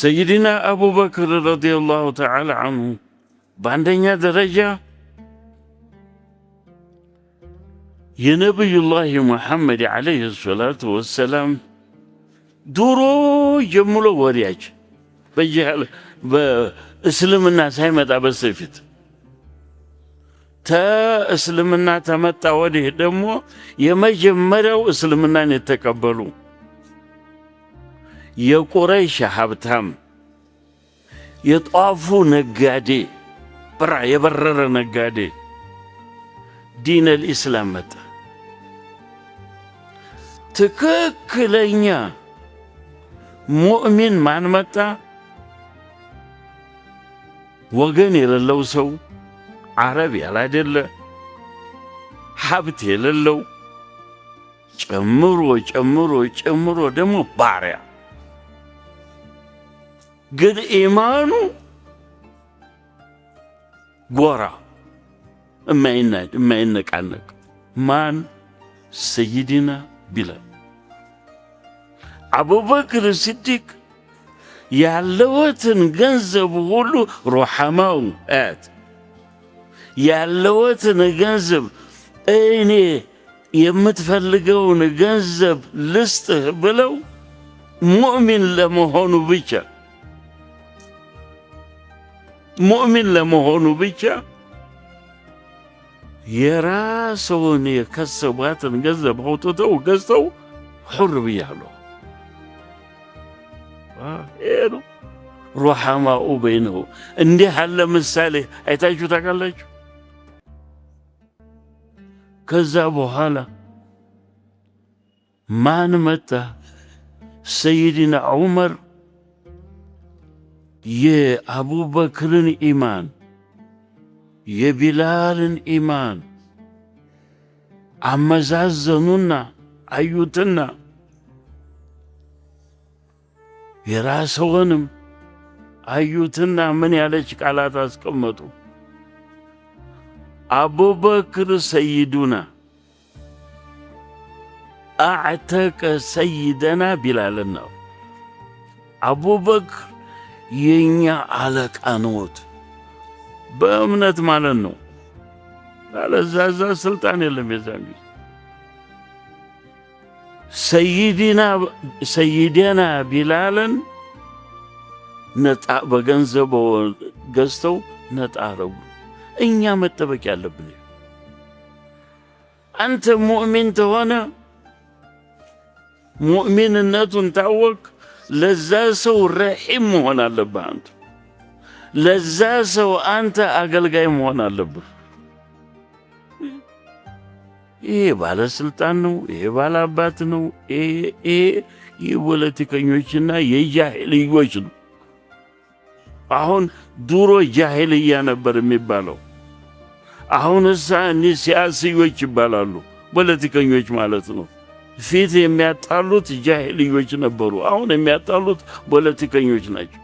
سيدنا أبو بكر رضي الله تعالى عنه باندنيا درجة يا نبي الله محمد عليه الصلاة والسلام دورو جملو ورياج بجهل بإسلامنا سايمت أبسفت تا إسلامنا تمتع وديه دمو يمجمرو إسلامنا نتقبلو የቁረይሽ ሀብታም የጧፉ ነጋዴ የበረረ ነጋዴ ዲን አልኢስላም መጣ። ትክክለኛ ሙእሚን ማን መጣ? ወገን የሌለው ሰው፣ ዓረብ ያላደለ፣ ሀብት የሌለው፣ ጨምሮ ጨምሮ ጨምሮ ደግሞ ባሪያ قد إيمانه قرى إما إنك عنك مان سيدنا بلال أبو بكر الصديق ያለወትን ገንዘብ ሁሉ ሩሐማው ያለወትን ገንዘብ እኔ የምትፈልገውን ገንዘብ ልስጥህ ብለው ሙእሚን ለመሆኑ ብቻ ሙእሚን ለመሆኑ ብቻ የራስዎን የከሰቧትን ገንዘብ አውጥተው ገዝተው ሑር ብያለሁ። ሩሐማኡ በይነሁ እንዲህ ያለ ምሳሌ አይታችሁ ታውቃላችሁ? ከዛ በኋላ ማን መጣ? ሰይድና ዑመር የአቡበክርን ኢማን የቢላልን ኢማን አመዛዘኑና አዩትና የራስዎንም አዩትና ምን ያለች ቃላት አስቀመጡ? አቡበክር ሰይዱና አዕተቀ ሰይደና ቢላልና አቡበክር የኛ አለቃ ነዎት። በእምነት ማለት ነው። አለዛዛ ስልጣን የለም። የዛን ጊዜ ሰይድና ቢላልን ነጣ በገንዘብ ገዝተው ነጣ አረጉ። እኛ መጠበቅ ያለብን አንተ ሙእሚን ተሆነ ሙእሚንነቱን ታወቅ ለዛ ሰው ረሒም መሆን አለብህ። አንተ ለዛ ሰው አንተ አገልጋይ መሆን አለብህ። ይሄ ባለስልጣን ነው፣ ይሄ ባላባት ነው፣ ይሄ የፖለቲከኞችና የጃሂልዮች ነው። አሁን ድሮ ጃሂልያ ነበር የሚባለው። አሁን እኒህ ሲያስዮች ይባላሉ፣ ፖለቲከኞች ማለት ነው። ፊት የሚያጣሉት ጃሂልዮች ነበሩ፣ አሁን የሚያጣሉት ፖለቲከኞች ናቸው።